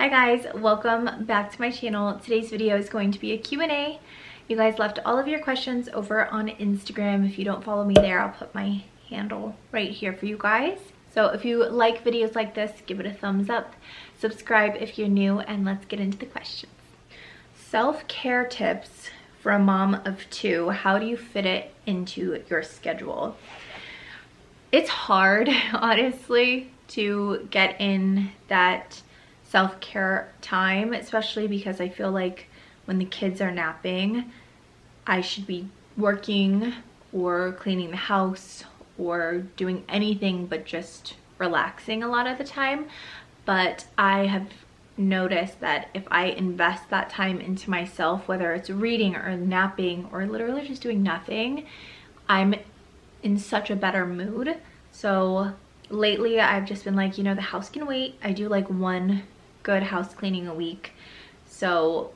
Hi guys, welcome back to my channel. Today's video is going to be a Q&A. You guys left all of your questions over on Instagram. If you don't follow me there, I'll put my handle right here for you guys. So if you like videos like this, give it a thumbs up, subscribe if you're new, and let's get into the questions. Self-care tips for a mom of two. How do you fit it into your schedule? It's hard, honestly, to get in that self-care time, especially because I feel like when the kids are napping, I should be working or cleaning the house or doing anything but just relaxing a lot of the time. But I have noticed that if I invest that time into myself, whether it's reading or napping or literally just doing nothing, I'm in such a better mood. So lately I've just been like, you know, the house can wait. I do like one good house cleaning a week, so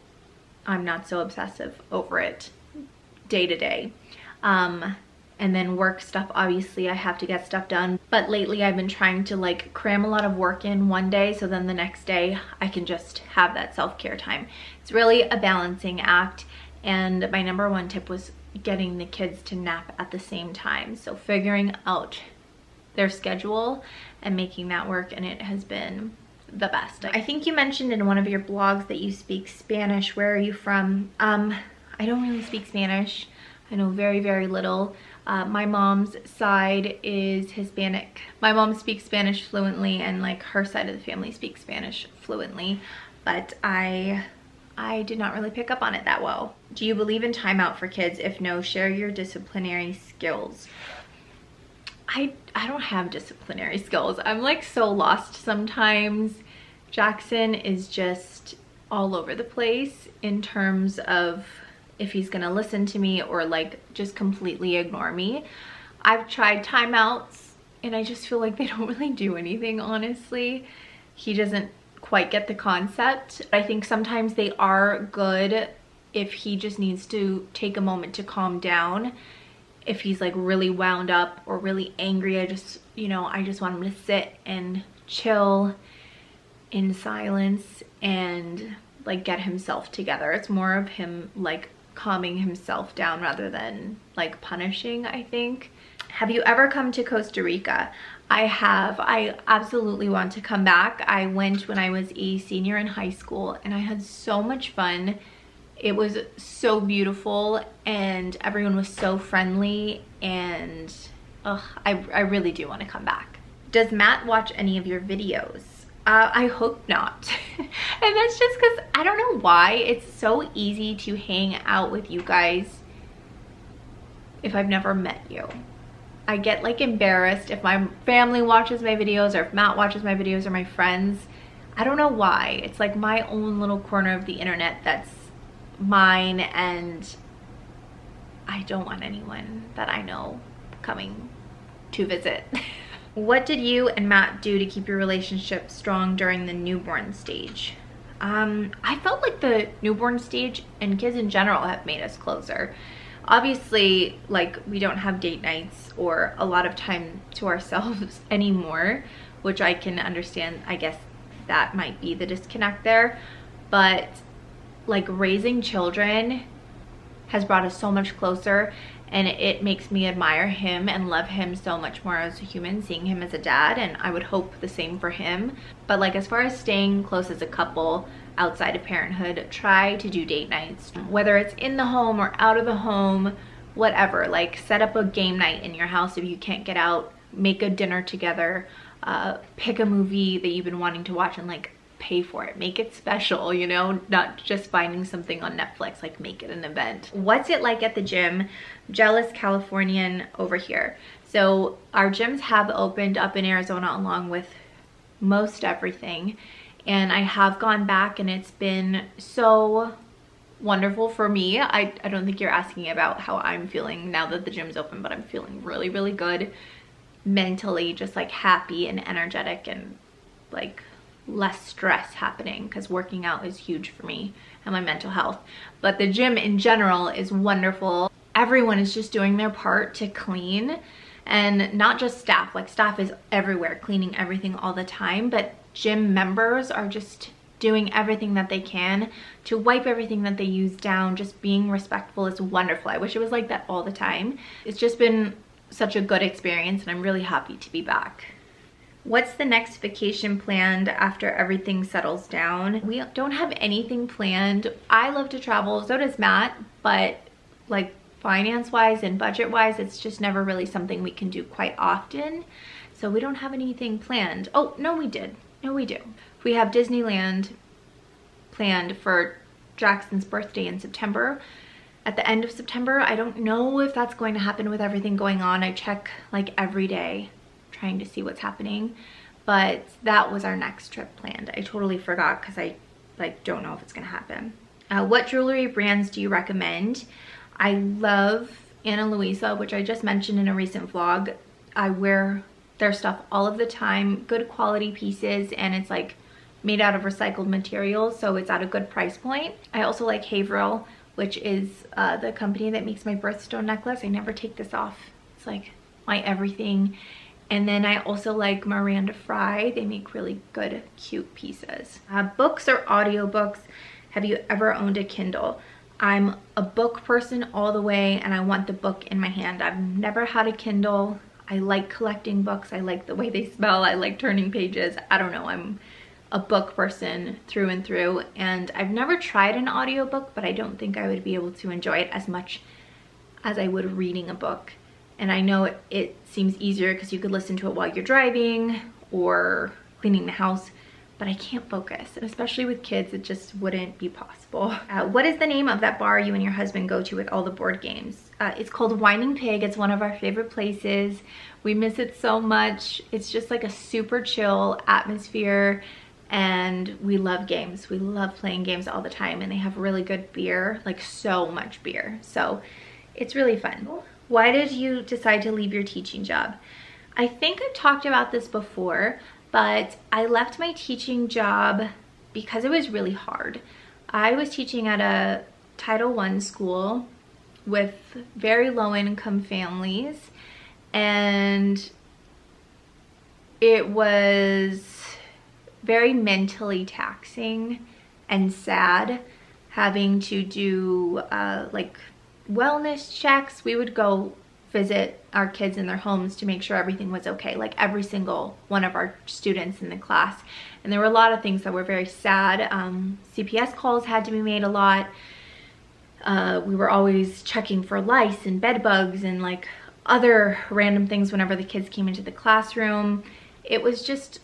I'm not so obsessive over it day to day. And then work stuff, obviously I have to get stuff done, but lately I've been trying to like cram a lot of work in one day, so then the next day I can just have that self-care time. It's really a balancing act, and my number one tip was getting the kids to nap at the same time. So figuring out their schedule and making that work, and it has been the best. I think you mentioned in one of your blogs that you speak Spanish. Where are you from? I don't really speak Spanish. I know very, very little. My mom's side is Hispanic. My mom speaks Spanish fluently, and like her side of the family speaks Spanish fluently, but I did not really pick up on it that well. Do you believe in timeout for kids? If no, share your disciplinary skills. I don't have disciplinary skills. I'm like so lost sometimes. Jackson is just all over the place in terms of if he's gonna listen to me or like just completely ignore me. I've tried timeouts and I just feel like they don't really do anything, honestly. He doesn't quite get the concept. I think sometimes they are good if he just needs to take a moment to calm down. If he's like really wound up or really angry, I just want him to sit and chill in silence and like get himself together. It's more of him like calming himself down rather than like punishing, I think. Have you ever come to Costa Rica? I have. I absolutely want to come back. I went when I was a senior in high school and I had so much fun. It was so beautiful and everyone was so friendly, and I really do want to come back. Does Matt watch any of your videos? I hope not. And that's just because I don't know why. It's so easy to hang out with you guys if I've never met you. I get like embarrassed if my family watches my videos or if Matt watches my videos or my friends. I don't know why. It's like my own little corner of the internet that's mine, and I don't want anyone that I know coming to visit. What did you and Matt do to keep your relationship strong during the newborn stage? I felt like the newborn stage and kids in general have made us closer. Obviously, like, we don't have date nights or a lot of time to ourselves anymore, which I can understand. I guess that might be the disconnect there, but like raising children has brought us so much closer, and it makes me admire him and love him so much more as a human, seeing him as a dad, and I would hope the same for him. But like, as far as staying close as a couple outside of parenthood, try to do date nights, whether it's in the home or out of the home, whatever. Like, set up a game night in your house if you can't get out, make a dinner together, pick a movie that you've been wanting to watch and like pay for it, make it special, you know, not just finding something on Netflix. Like, make it an event. What's it like at the gym? Jealous Californian over here. So our gyms have opened up in Arizona along with most everything, and I have gone back and it's been so wonderful for me. I don't think you're asking about how I'm feeling now that the gym's open, but I'm feeling really, really good mentally, just like happy and energetic and like less stress happening, because working out is huge for me and my mental health. But the gym in general is wonderful. Everyone is just doing their part to clean, and not just staff. Like, staff is everywhere cleaning everything all the time, but gym members are just doing everything that they can to wipe everything that they use down. Just being respectful is wonderful. I wish it was like that all the time. It's just been such a good experience, and I'm really happy to be back. What's the next vacation planned after everything settles down? We don't have anything planned. I love to travel, so does Matt, but like finance-wise and budget-wise, it's just never really something we can do quite often. So we don't have anything planned. Oh, no, we did. No, we do. We have Disneyland planned for Jackson's birthday in September. At the end of September, I don't know if that's going to happen with everything going on. I check like every day trying to see what's happening, but that was our next trip planned. I totally forgot because I like don't know if it's gonna happen. What jewelry brands do you recommend? I love Ana Luisa, which I just mentioned in a recent vlog. I wear their stuff all of the time, good quality pieces, and it's like made out of recycled materials, so it's at a good price point. I also like Haverhill, which is the company that makes my birthstone necklace. I never take this off. It's like my everything. And then I also like Miranda Fry. They make really good, cute pieces. Books or audiobooks? Have you ever owned a Kindle? I'm a book person all the way, and I want the book in my hand. I've never had a Kindle. I like collecting books. I like the way they smell. I like turning pages. I don't know. I'm a book person through and through, and I've never tried an audiobook, but I don't think I would be able to enjoy it as much as I would reading a book. And I know it seems easier because you could listen to it while you're driving or cleaning the house, but I can't focus. And especially with kids, it just wouldn't be possible. What is the name of that bar you and your husband go to with all the board games? It's called Whining Pig. It's one of our favorite places. We miss it so much. It's just like a super chill atmosphere, and we love games. We love playing games all the time, and they have really good beer, like so much beer. So it's really fun. Why did you decide to leave your teaching job? I think I've talked about this before, but I left my teaching job because it was really hard. I was teaching at a Title I school with very low-income families, and it was very mentally taxing and sad having to do like wellness checks. We would go visit our kids in their homes to make sure everything was okay, like every single one of our students in the class. And there were a lot of things that were very sad. CPS calls had to be made a lot. We were always checking for lice and bed bugs and like other random things whenever the kids came into the classroom. It was just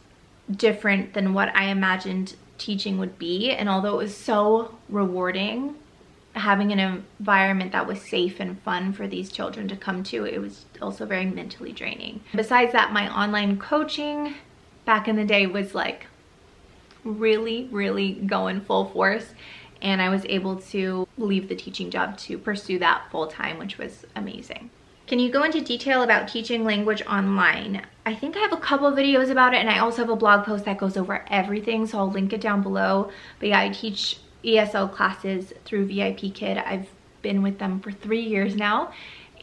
different than what I imagined teaching would be. And although it was so rewarding, having an environment that was safe and fun for these children to come to, it was also very mentally draining. Besides that, my online coaching back in the day was like really going full force, and I was able to leave the teaching job to pursue that full time, which was amazing. Can you go into detail about teaching language online? I think I have a couple of videos about it, and I also have a blog post that goes over everything, so I'll link it down below. But yeah, I teach ESL classes through VIP Kid. I've been with them for 3 years now,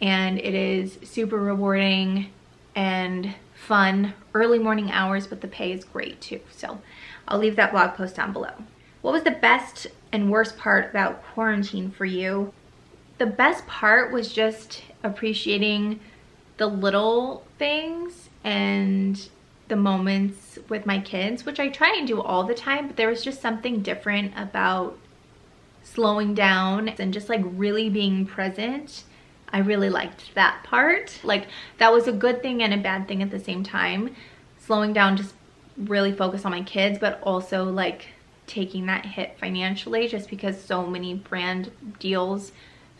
and it is super rewarding and fun. Early morning hours, but the pay is great too. So I'll leave that blog post down below. What was the best and worst part about quarantine for you? The best part was just appreciating the little things and the moments with my kids, which I try and do all the time, but there was just something different about slowing down and just like really being present. I really liked that part. Like that was a good thing and a bad thing at the same time. Slowing down, just really focus on my kids, but also like taking that hit financially just because so many brand deals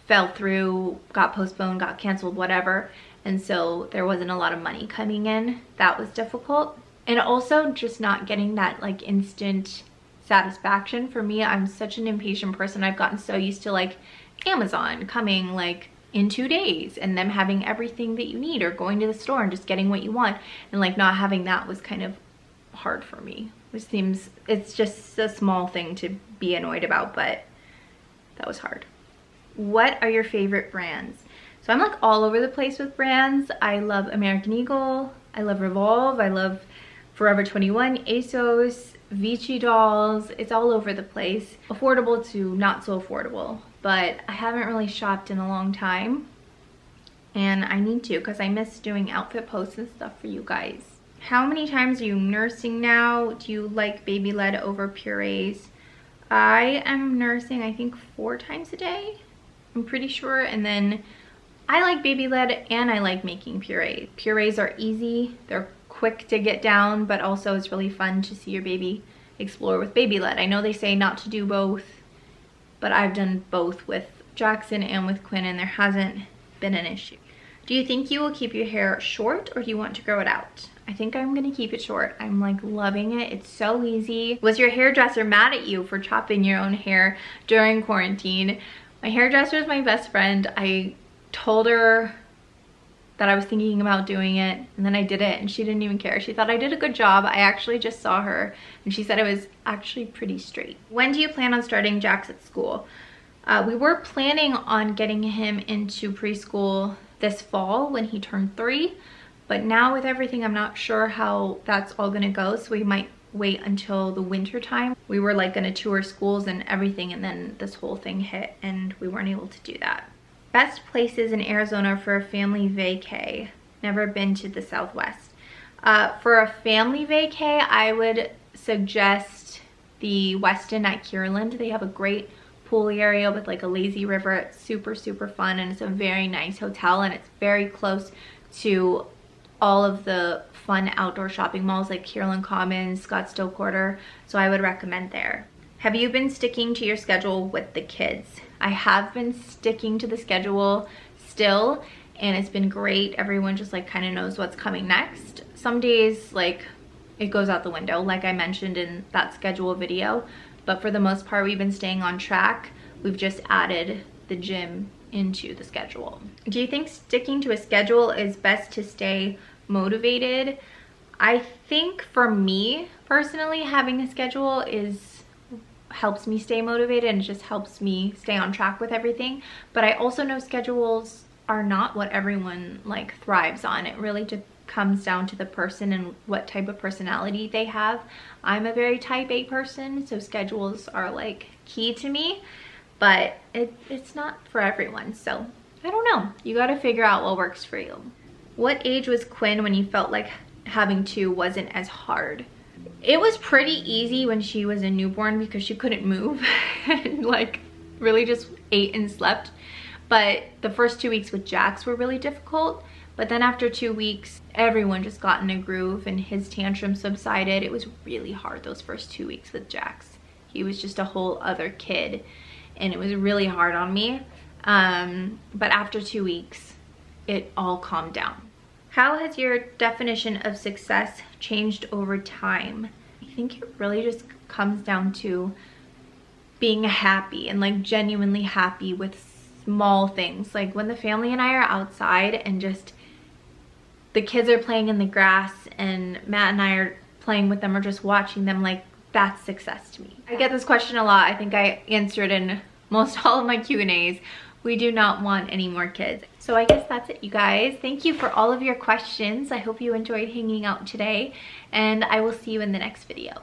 fell through, got postponed, got canceled, whatever. And so there wasn't a lot of money coming in. That was difficult. And also just not getting that like instant satisfaction. For me, I'm such an impatient person. I've gotten so used to like Amazon coming like in 2 days and them having everything that you need, or going to the store and just getting what you want. And like not having that was kind of hard for me, which seems, it's just a small thing to be annoyed about, but that was hard. What are your favorite brands? So I'm like all over the place with brands. I love American Eagle, I love Revolve, I love Forever 21, ASOS, Vici dolls. It's all over the place. Affordable to not so affordable, but I haven't really shopped in a long time. And I need to, because I miss doing outfit posts and stuff for you guys. How many times are you nursing now? Do you like baby-led over purees? I am nursing, I think 4 times a day, I'm pretty sure. And then I like baby-led and I like making purees. Purees are easy, they're quick to get down, but also it's really fun to see your baby explore with baby-led. I know they say not to do both, but I've done both with Jackson and with Quinn, and there hasn't been an issue. Do you think you will keep your hair short or do you want to grow it out? I think I'm gonna keep it short. I'm like loving it. It's so easy. Was your hairdresser mad at you for chopping your own hair during quarantine? My hairdresser is my best friend. I told her that I was thinking about doing it, and then I did it and she didn't even care. She thought I did a good job. I actually just saw her and she said it was actually pretty straight. When do you plan on starting Jax at school? We were planning on getting him into preschool this fall when he turned 3, but now with everything, I'm not sure how that's all gonna go, so we might wait until the winter time. We were like gonna tour schools and everything, and then this whole thing hit and we weren't able to do that. Best places in Arizona for a family vacay. Never been to the Southwest. For a family vacay, I would suggest the Westin at Kierland. They have a great pool area with like a lazy river. It's super, super fun, and it's a very nice hotel, and it's very close to all of the fun outdoor shopping malls like Kierland Commons, Scottsdale Quarter, so I would recommend there. Have you been sticking to your schedule with the kids? I have been sticking to the schedule still, and it's been great. Everyone just like kind of knows what's coming next. Some days like it goes out the window, like I mentioned in that schedule video, but for the most part we've been staying on track. We've just added the gym into the schedule. Do you think sticking to a schedule is best to stay motivated? I think for me personally, having a schedule helps me stay motivated and just helps me stay on track with everything. But I also know schedules are not what everyone like thrives on. It really just comes down to the person and what type of personality they have. I'm a very type A person, so schedules are like key to me, but it's not for everyone. So I don't know, you got to figure out what works for you. What age was Quinn when you felt like having 2 wasn't as hard? It was pretty easy when she was a newborn because she couldn't move and like really just ate and slept. But the first 2 weeks with Jax were really difficult. But then after 2 weeks, everyone just got in a groove and his tantrum subsided. It was really hard those first 2 weeks with Jax. He was just a whole other kid and it was really hard on me. But after 2 weeks, it all calmed down. How has your definition of success changed over time? I think it really just comes down to being happy and like genuinely happy with small things. Like when the family and I are outside and just the kids are playing in the grass and Matt and I are playing with them or just watching them, like that's success to me. I get this question a lot. I think I answered in most all of my Q&As. We do not want any more kids. So I guess that's it, you guys. Thank you for all of your questions. I hope you enjoyed hanging out today, and I will see you in the next video.